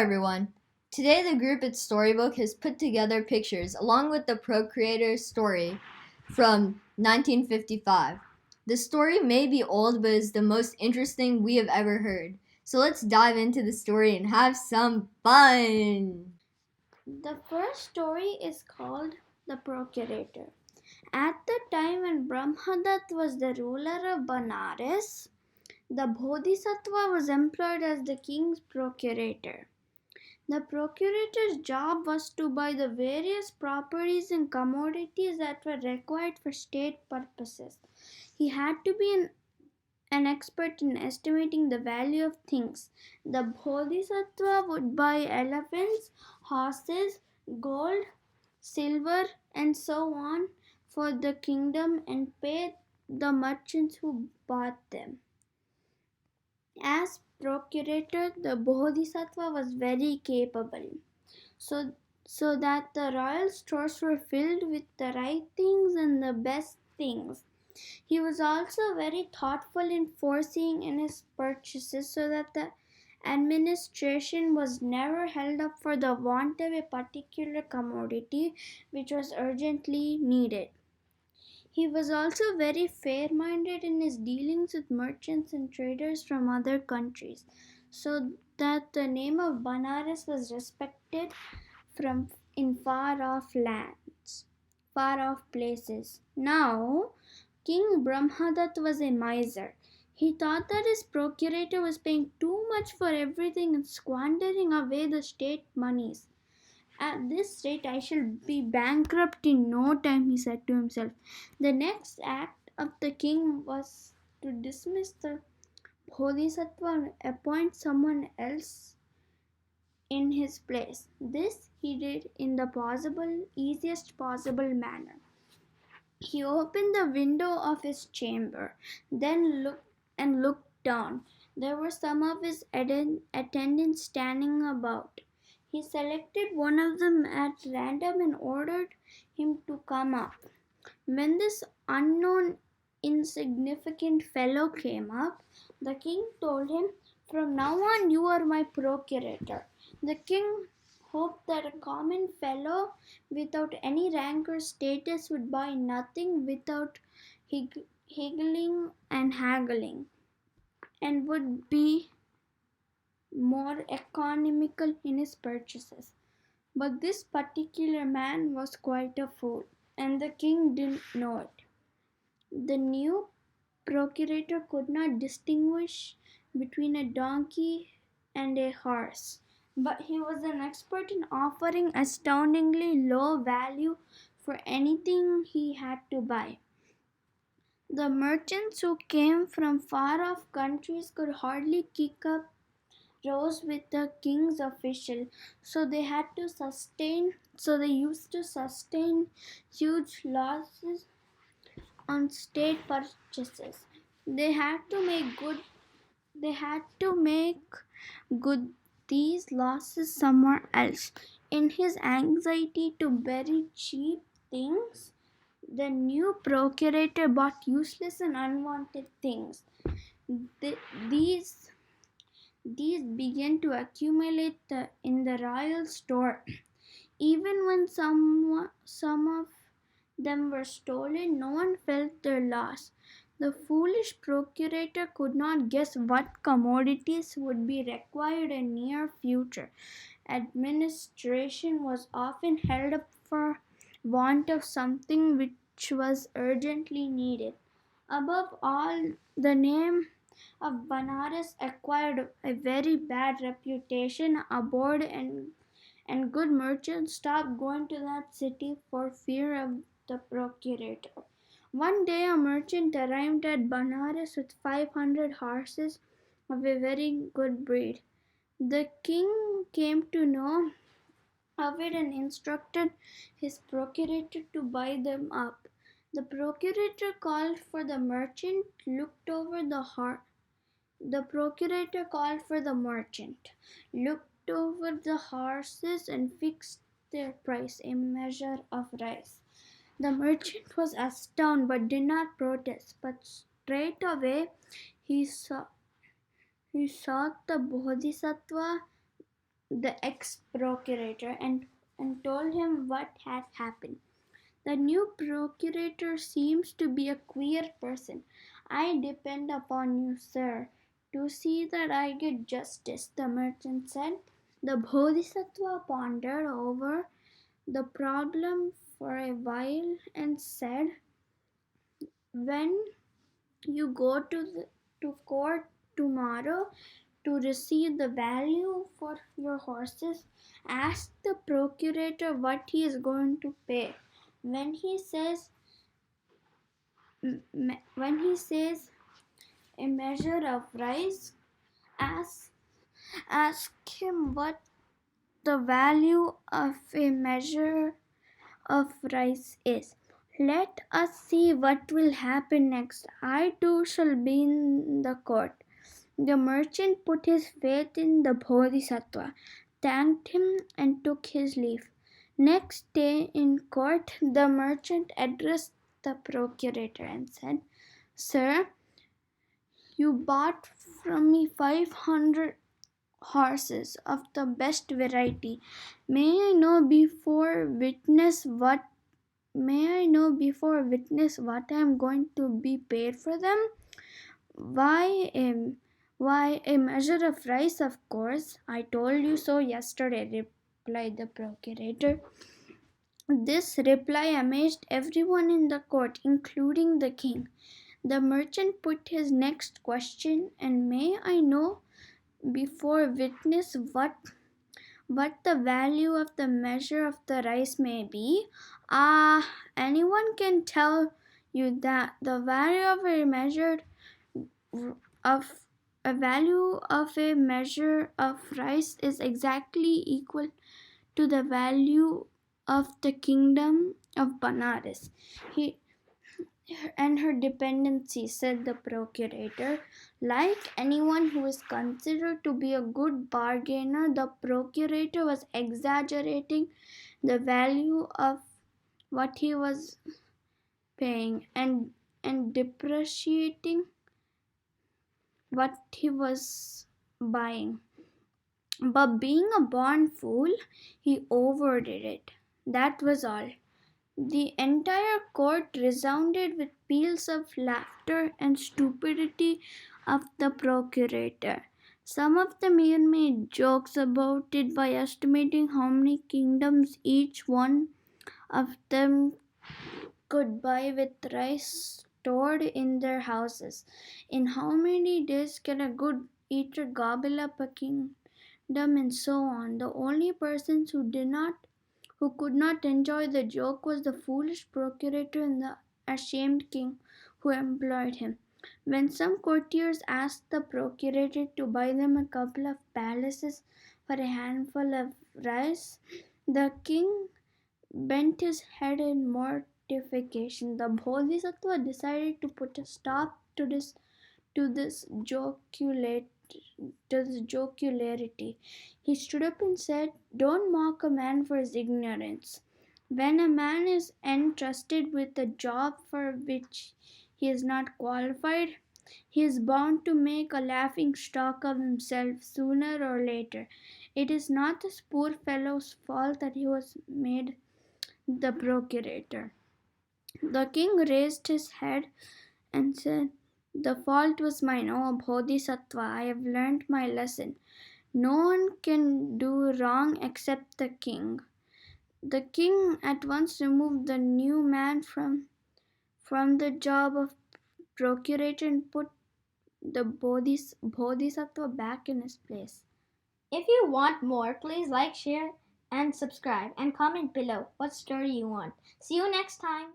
Everyone. Today the group at Storybook has put together pictures along with the Procurator Story from 1955. The story may be old but is the most interesting we have ever heard. So let's dive into the story and have some fun. The first story is called The Procurator. At the time when Brahmadatta was the ruler of Banaras, the Bodhisattva was employed as the king's procurator. The procurator's job was to buy the various properties and commodities that were required for state purposes. He had to be an expert in estimating the value of things. The Bodhisattva would buy elephants, horses, gold, silver, and so on for the kingdom and pay the merchants who bought them. As procurator, the Bodhisattva was very capable, so, so that the royal stores were filled with the right things and the best things. He was also very thoughtful in foreseeing in his purchases so that the administration was never held up for the want of a particular commodity which was urgently needed. He was also very fair-minded in his dealings with merchants and traders from other countries, so that the name of Banaras was respected from in far-off lands, far-off places. Now, King Brahmadatta was a miser. He thought that his procurator was paying too much for everything and squandering away the state moneys. At this rate, I shall be bankrupt in no time, he said to himself. The next act of the king was to dismiss the Bodhisattva and appoint someone else in his place. This he did in the easiest possible manner. He opened the window of his chamber, then looked down. There were some of his attendants standing about. He selected one of them at random and ordered him to come up. When this unknown, insignificant fellow came up, the king told him, "From now on, you are my procurator." The king hoped that a common fellow without any rank or status would buy nothing without higgling and haggling, and would be more economical in his purchases. But this particular man was quite a fool, and the king didn't know it. The new procurator could not distinguish between a donkey and a horse, but he was an expert in offering astoundingly low value for anything he had to buy. The merchants who came from far off countries could hardly kick up rows with the king's official, so they used to sustain huge losses on state purchases. They had to make good these losses somewhere else. In his anxiety to bury cheap things, the new procurator bought useless and unwanted things. These began to accumulate in the royal store. Even when some of them were stolen, no one felt their loss. The foolish procurator could not guess what commodities would be required in near future. Administration was often held up for want of something which was urgently needed. Above all, the name of Banaras acquired a very bad reputation abroad, and good merchants stopped going to that city for fear of the procurator. One day a merchant arrived at Banaras with 500 horses of a very good breed. The king came to know of it and instructed his procurator to buy them up. The procurator called for the merchant, the procurator called for the merchant, looked over the horses, and fixed their price, a measure of rice. The merchant was astounded but did not protest. But straightway he sought the Bodhisattva the ex-procurator and told him what had happened. The new procurator seems to be a queer person. I depend upon you, sir, to see that I get justice, the merchant said. The Bodhisattva pondered over the problem for a while and said, when you go to court tomorrow to receive the value for your horses, ask the procurator what he is going to pay. When he says a measure of rice, ask him what the value of a measure of rice is. Let us see what will happen next. I too shall be in the court. The merchant put his faith in the Bodhisattva, thanked him, and took his leave. Next day in court, the merchant addressed the procurator and said, Sir, you bought from me 500 horses of the best variety. May I know before witness what I am going to be paid for them? Why a measure of rice, of course. I told you so yesterday, replied the procurator. This reply amazed everyone in the court, including the king. The merchant put his next question, and may I know before witness what the value of the measure of the rice may be? Anyone can tell you that the value of a measure of rice is exactly equal to the value of the kingdom of Banaras. He and her dependency, said the procurator. Like anyone who is considered to be a good bargainer, the procurator was exaggerating the value of what he was paying and depreciating what he was buying. But being a born fool, he overdid it. That was all. The entire court resounded with peals of laughter and stupidity of the procurator. Some of them even made jokes about it by estimating how many kingdoms each one of them could buy with rice stored in their houses. In how many days can a good eater gobble up a kingdom, and so on. The only persons who could not enjoy the joke was the foolish procurator and the ashamed king who employed him. When some courtiers asked the procurator to buy them a couple of palaces for a handful of rice, the king bent his head in mortification. The Bodhisattva decided to put a stop to this jocularity. He stood up and said, Don't mock a man for his ignorance. When a man is entrusted with a job for which he is not qualified, he is bound to make a laughing stock of himself sooner or later. It is not this poor fellow's fault that he was made the procurator. The king raised his head and said, The fault was mine, O Bodhisattva. I have learnt my lesson. No one can do wrong except the king. The king at once removed the new man from the job of procurator and put the Bodhisattva back in his place. If you want more, please like, share, and subscribe, and comment below what story you want. See you next time.